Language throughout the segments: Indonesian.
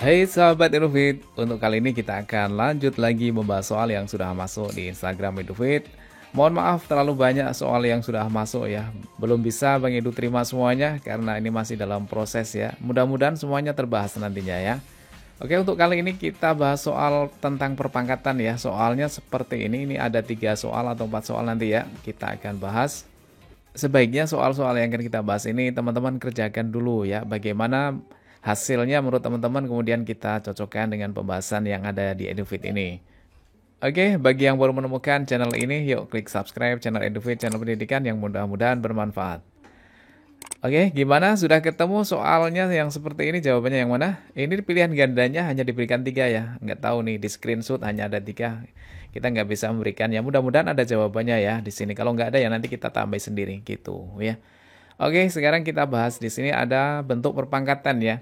Hai sahabat Edufit, untuk kali ini kita akan lanjut lagi membahas soal yang sudah masuk di Instagram Edufit. Mohon maaf terlalu banyak soal yang sudah masuk ya. Belum bisa Bang Edu terima semuanya karena ini masih dalam proses ya. Mudah-mudahan semuanya terbahas nantinya ya. Oke, untuk kali ini kita bahas soal tentang perpangkatan ya. Soalnya seperti ini ada 3 soal atau 4 soal nanti ya. Kita akan bahas. Sebaiknya soal-soal yang akan kita bahas ini teman-teman kerjakan dulu ya. Bagaimana hasilnya menurut teman-teman, kemudian kita cocokkan dengan pembahasan yang ada di Edufit ini. Oke, bagi yang baru menemukan channel ini, yuk klik subscribe channel Edufit, channel pendidikan yang mudah-mudahan bermanfaat. Oke, gimana? Sudah ketemu soalnya yang seperti ini? Jawabannya yang mana? Ini pilihan gandanya hanya diberikan 3 ya. Nggak tahu nih, di screenshot hanya ada 3. Kita nggak bisa memberikan ya. Mudah-mudahan ada jawabannya ya di sini. Kalau nggak ada ya nanti kita tambah sendiri gitu ya. Oke, sekarang kita bahas di sini ada bentuk perpangkatan ya.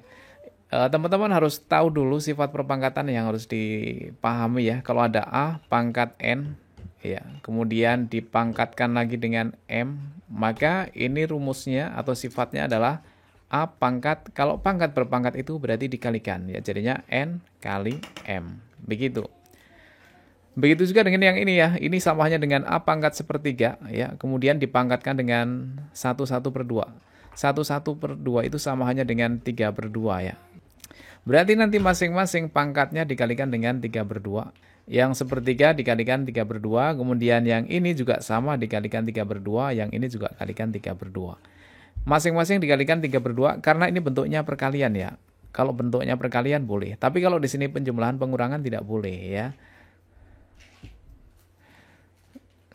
Teman-teman harus tahu dulu sifat perpangkatan yang harus dipahami ya. Kalau ada A pangkat N ya, kemudian dipangkatkan lagi dengan M, maka ini rumusnya atau sifatnya adalah A pangkat, kalau pangkat berpangkat itu berarti dikalikan ya, jadinya N kali M. Begitu. Begitu juga dengan yang ini ya, ini samanya dengan A pangkat sepertiga ya, kemudian dipangkatkan dengan 1/1/2. 1/1/2 itu sama hanya dengan 3/2 ya. Berarti nanti masing-masing pangkatnya dikalikan dengan 3/2. Yang sepertiga dikalikan 3/2, kemudian yang ini juga sama dikalikan 3/2, yang ini juga kalikan 3/2. Masing-masing dikalikan 3/2 karena ini bentuknya perkalian ya. Kalau bentuknya perkalian boleh, tapi kalau di sini penjumlahan pengurangan tidak boleh ya.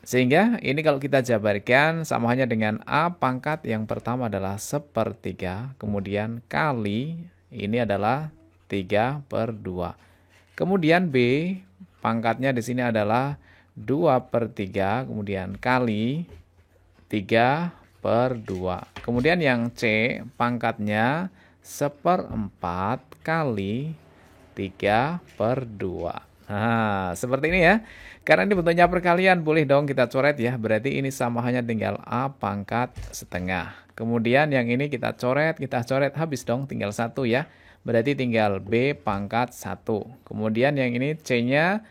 Sehingga ini kalau kita jabarkan sama hanya dengan A pangkat yang pertama adalah sepertiga, kemudian kali ini adalah 3/2. Kemudian B pangkatnya di sini adalah 2/3, kemudian kali 3/2. Kemudian yang C pangkatnya 1/4 kali 3/2. Nah, seperti ini ya. Karena ini bentuknya perkalian, boleh dong kita coret ya. Berarti ini sama hanya tinggal A pangkat setengah. Kemudian yang ini kita coret, habis dong, tinggal 1 ya. Berarti tinggal B pangkat 1. Kemudian yang ini C-nya,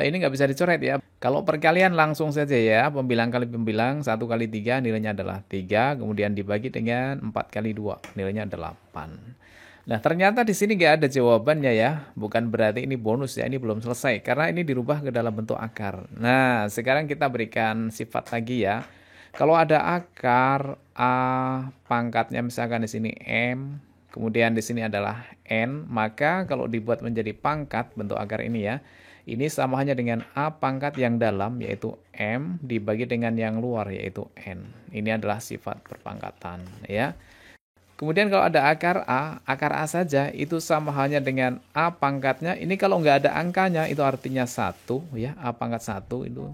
ini nggak bisa dicoret ya. Kalau perkalian langsung saja ya, pembilang kali pembilang, 1 kali 3 nilainya adalah 3. Kemudian dibagi dengan 4 kali 2, nilainya 8. Nah, ternyata di sini nggak ada jawabannya ya. Bukan berarti ini bonus ya, ini belum selesai. Karena ini dirubah ke dalam bentuk akar. Nah, sekarang kita berikan sifat lagi ya. Kalau ada akar A pangkatnya misalkan di sini M, kemudian di sini adalah N, maka kalau dibuat menjadi pangkat bentuk akar ini ya, ini sama hanya dengan A pangkat yang dalam yaitu M dibagi dengan yang luar yaitu N. Ini adalah sifat perpangkatan ya. Kemudian kalau ada akar A saja itu sama hanya dengan A pangkatnya. Ini kalau nggak ada angkanya itu artinya 1 ya, A pangkat 1 itu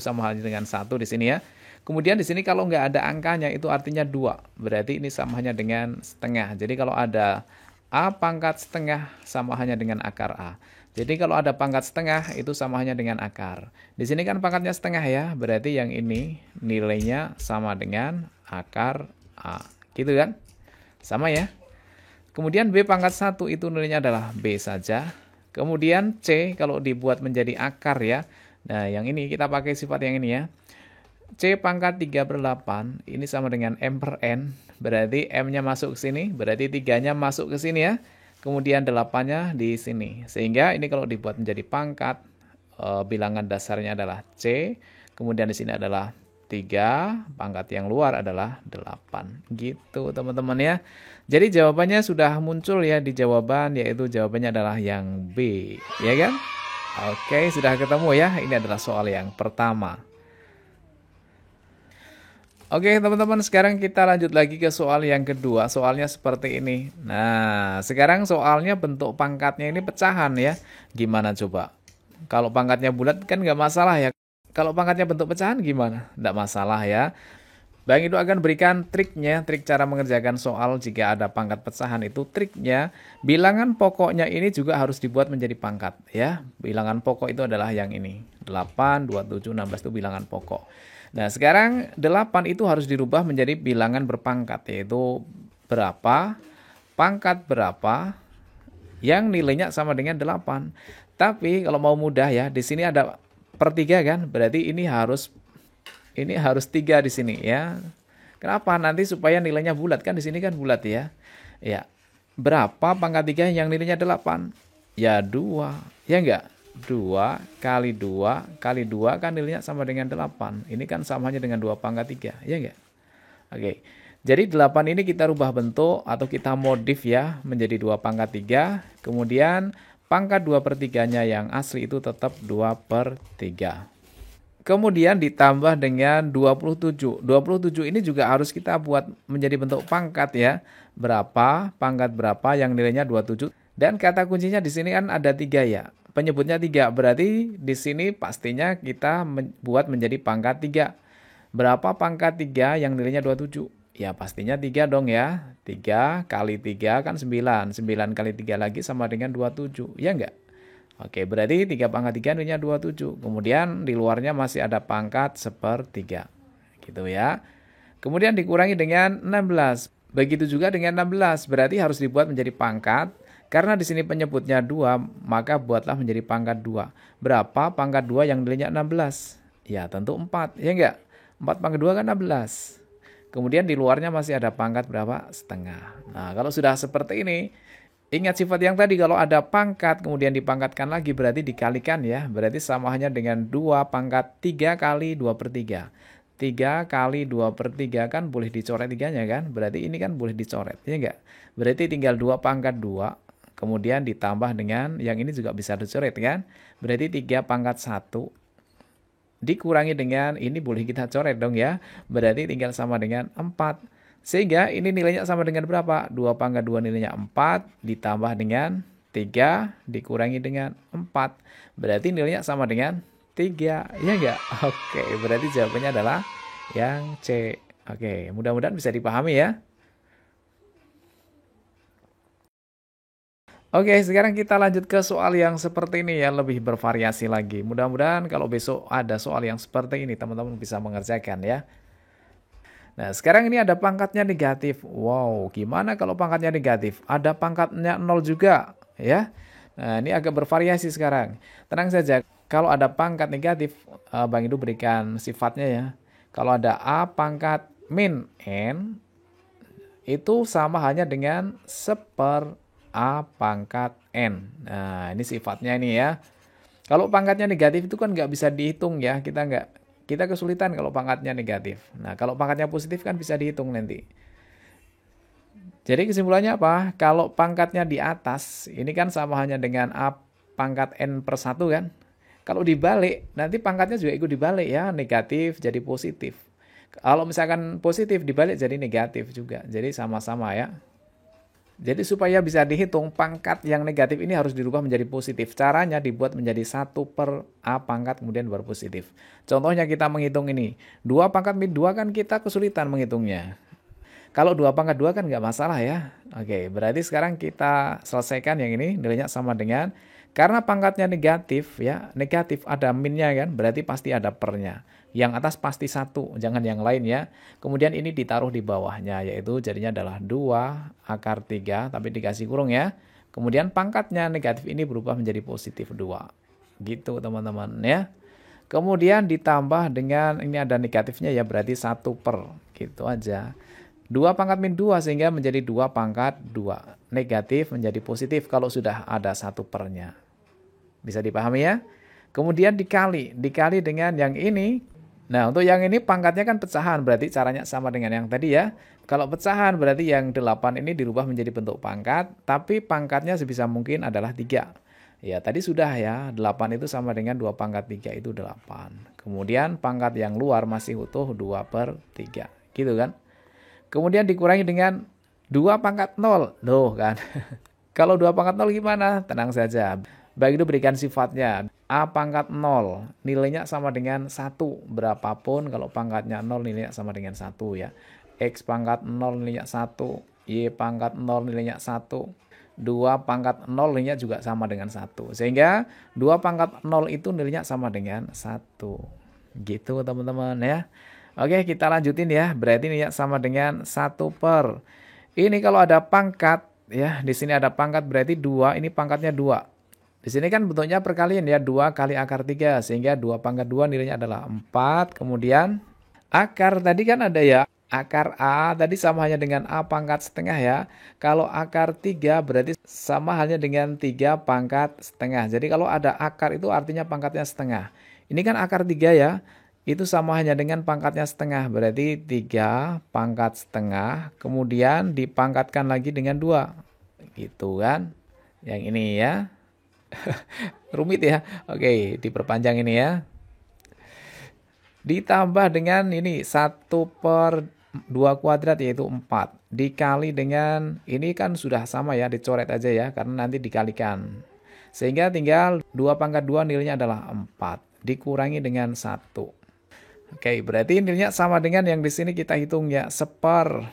sama halnya dengan 1 di sini ya. Kemudian di sini kalau nggak ada angkanya itu artinya 2. Berarti ini sama hanya dengan setengah. Jadi kalau ada A pangkat setengah sama hanya dengan akar A. Jadi kalau ada pangkat setengah itu sama hanya dengan akar. Di sini kan pangkatnya setengah ya, berarti yang ini nilainya sama dengan akar A. Gitu kan? Sama ya. Kemudian B pangkat 1 itu nilainya adalah B saja. Kemudian C kalau dibuat menjadi akar ya. Nah, yang ini kita pakai sifat yang ini ya. C pangkat 3/8 ini sama dengan M per N. Berarti M-nya masuk ke sini, berarti 3-nya masuk ke sini ya. Kemudian 8-nya di sini. Sehingga ini kalau dibuat menjadi pangkat, bilangan dasarnya adalah C. Kemudian di sini adalah 3, pangkat yang luar adalah 8. Gitu teman-teman ya. Jadi jawabannya sudah muncul ya di jawaban, yaitu jawabannya adalah yang B. Ya kan? Oke, sudah ketemu ya. Ini adalah soal yang pertama. Oke teman-teman, sekarang kita lanjut lagi ke soal yang kedua. Soalnya seperti ini. Nah, sekarang soalnya bentuk pangkatnya ini pecahan ya. Gimana coba? Kalau pangkatnya bulat kan nggak masalah ya. Kalau pangkatnya bentuk pecahan gimana? Tidak masalah ya. Bang itu akan berikan triknya, trik cara mengerjakan soal jika ada pangkat pecahan itu triknya. Bilangan pokoknya ini juga harus dibuat menjadi pangkat ya. Bilangan pokok itu adalah yang ini. 8, 27, 16 itu bilangan pokok. Nah sekarang 8 itu harus dirubah menjadi bilangan berpangkat, yaitu berapa, pangkat berapa, yang nilainya sama dengan 8. Tapi kalau mau mudah ya, di sini ada per 3 kan, berarti ini harus 3 di sini ya. Kenapa? Nanti supaya nilainya bulat kan, di sini kan bulat ya. Ya. Berapa pangkat 3 yang nilainya 8? Ya 2. Ya enggak? 2 kali 2 kali 2 kan nilainya sama dengan 8. Ini kan samanya dengan 2 pangkat 3. Ya enggak? Oke. Jadi 8 ini kita rubah bentuk atau kita modif ya menjadi 2 pangkat 3. Kemudian pangkat 2 per 3-nya yang asli itu tetap 2 per 3. Kemudian ditambah dengan 27. 27 ini juga harus kita buat menjadi bentuk pangkat ya. Berapa, pangkat berapa yang nilainya 27. Dan kata kuncinya di sini kan ada 3 ya. Penyebutnya 3. Berarti di sini pastinya kita buat menjadi pangkat 3. Berapa pangkat 3 yang nilainya 27? Ya pastinya 3 dong ya. 3 kali 3 kan 9. 9 kali 3 lagi sama dengan 27. Ya enggak? Oke, berarti 3 pangkat 3 nilainya 27. Kemudian di luarnya masih ada pangkat 1/3. Gitu ya. Kemudian dikurangi dengan 16. Begitu juga dengan 16. Berarti harus dibuat menjadi pangkat. Karena di sini penyebutnya 2, maka buatlah menjadi pangkat 2. Berapa pangkat 2 yang nilainya 16? Ya, tentu 4. Ya enggak? 4 pangkat 2 kan 16. Kemudian di luarnya masih ada pangkat berapa? Setengah. Nah, kalau sudah seperti ini, ingat sifat yang tadi, kalau ada pangkat kemudian dipangkatkan lagi berarti dikalikan ya. Berarti sama hanya dengan 2 pangkat 3 kali 2/3. 3 kali 2/3 kan boleh dicoret 3-nya kan. Berarti ini kan boleh dicoret, ya enggak? Berarti tinggal 2 pangkat 2. Kemudian ditambah dengan yang ini juga bisa dicoret kan. Berarti 3 pangkat 1. Dikurangi dengan ini boleh kita coret dong ya. Berarti tinggal sama dengan 4. Sehingga ini nilainya sama dengan berapa? 2 pangkat 2 nilainya 4 ditambah dengan 3 dikurangi dengan 4. Berarti nilainya sama dengan 3. Ya enggak? Oke, berarti jawabannya adalah yang C. Oke, mudah-mudahan bisa dipahami ya. Oke, sekarang kita lanjut ke soal yang seperti ini ya, lebih bervariasi lagi. Mudah-mudahan kalau besok ada soal yang seperti ini, teman-teman bisa mengerjakan ya. Nah, sekarang ini ada pangkatnya negatif. Wow, gimana kalau pangkatnya negatif? Ada pangkatnya 0 juga ya. Nah, ini agak bervariasi sekarang. Tenang saja, kalau ada pangkat negatif, Bang Idu berikan sifatnya ya. Kalau ada A pangkat min N, itu sama hanya dengan 1/A pangkat N. Nah, ini sifatnya ini ya. Kalau pangkatnya negatif itu kan nggak bisa dihitung ya. Kita kesulitan kalau pangkatnya negatif. Nah, kalau pangkatnya positif kan bisa dihitung nanti. Jadi kesimpulannya apa? Kalau pangkatnya di atas, ini kan sama hanya dengan A pangkat N/1 kan. Kalau dibalik, nanti pangkatnya juga ikut dibalik ya. Negatif jadi positif. Kalau misalkan positif dibalik jadi negatif juga. Jadi sama-sama ya. Jadi supaya bisa dihitung, pangkat yang negatif ini harus dirubah menjadi positif. Caranya dibuat menjadi 1/A pangkat kemudian baru positif. Contohnya kita menghitung ini. 2 pangkat min 2 kan kita kesulitan menghitungnya. Kalau 2 pangkat 2 kan nggak masalah ya. Oke, berarti sekarang kita selesaikan yang ini. Nilainya sama dengan, karena pangkatnya negatif ya, negatif ada minnya kan, berarti pasti ada pernya. Yang atas pasti 1, jangan yang lain ya. Kemudian ini ditaruh di bawahnya, yaitu jadinya adalah 2/3, tapi dikasih kurung ya. Kemudian pangkatnya negatif ini berubah menjadi positif 2. Gitu teman-teman ya. Kemudian ditambah dengan, ini ada negatifnya ya, berarti 1/, gitu aja. 2 pangkat min 2 sehingga menjadi 2 pangkat 2. Negatif menjadi positif kalau sudah ada 1/nya. Bisa dipahami ya? Kemudian dikali dengan yang ini. Nah, untuk yang ini pangkatnya kan pecahan, berarti caranya sama dengan yang tadi ya. Kalau pecahan berarti yang 8 ini dirubah menjadi bentuk pangkat, tapi pangkatnya sebisa mungkin adalah 3. Ya, tadi sudah ya, 8 itu sama dengan 2 pangkat 3 itu 8. Kemudian pangkat yang luar masih utuh 2/3. Gitu kan? Kemudian dikurangi dengan 2 pangkat 0. Loh kan. Kalau 2 pangkat 0 gimana? Tenang saja. Baik, itu berikan sifatnya. A pangkat 0 nilainya sama dengan 1. Berapapun kalau pangkatnya 0 nilainya sama dengan 1 ya. X pangkat 0 nilainya 1. Y pangkat 0 nilainya 1. 2 pangkat 0 nilainya juga sama dengan 1. Sehingga 2 pangkat 0 itu nilainya sama dengan 1. Gitu teman-teman ya. Oke, kita lanjutin ya. Berarti nilainya sama dengan 1/. Ini kalau ada pangkat Ya, di sini ada pangkat berarti 2, ini pangkatnya 2. Di sini kan bentuknya perkalian ya, 2 kali akar 3, sehingga 2 pangkat 2 nilainya adalah 4. Kemudian akar tadi kan ada ya, akar A tadi sama halnya dengan A pangkat setengah ya. Kalau akar 3 berarti sama halnya dengan 3 pangkat setengah. Jadi kalau ada akar itu artinya pangkatnya setengah. Ini kan akar 3 ya, itu sama hanya dengan pangkatnya setengah. Berarti 3 pangkat setengah, kemudian dipangkatkan lagi dengan 2. Gitu kan. Yang ini ya. Rumit ya. Oke, diperpanjang ini ya. Ditambah dengan ini 1/2 kuadrat yaitu 4. Dikali dengan ini kan sudah sama ya, dicoret aja ya karena nanti dikalikan. Sehingga tinggal 2 pangkat 2 nilainya adalah 4. Dikurangi dengan 1. Oke, berarti nilainya sama dengan yang di sini kita hitung ya, 1/4.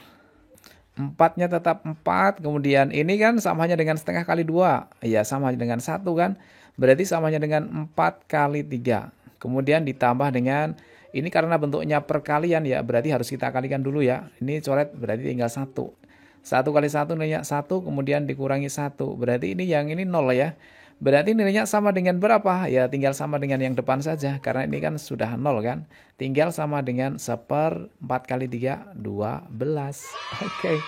4-nya tetap 4, kemudian ini kan samanya dengan setengah kali 2. Ya, sama dengan 1 kan. Berarti samanya dengan 4 kali 3. Kemudian ditambah dengan, ini karena bentuknya perkalian ya, berarti harus kita kalikan dulu ya. Ini coret berarti tinggal 1. 1 kali 1 nilainya 1, kemudian dikurangi 1. Berarti ini yang ini 0 ya. Berarti nilainya sama dengan berapa? Ya tinggal sama dengan yang depan saja, karena ini kan sudah 0 kan. Tinggal sama dengan 1/4 kali 3, 12. Oke,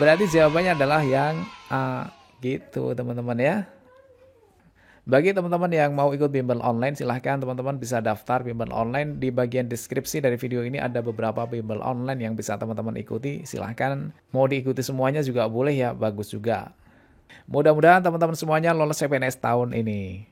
berarti jawabannya adalah yang A gitu teman-teman ya. Bagi teman-teman yang mau ikut bimbel online, silahkan teman-teman bisa daftar bimbel online. Di bagian deskripsi dari video ini ada beberapa bimbel online yang bisa teman-teman ikuti. Silahkan, mau diikuti semuanya juga boleh ya, bagus juga. Mudah-mudahan teman-teman semuanya lolos CPNS tahun ini.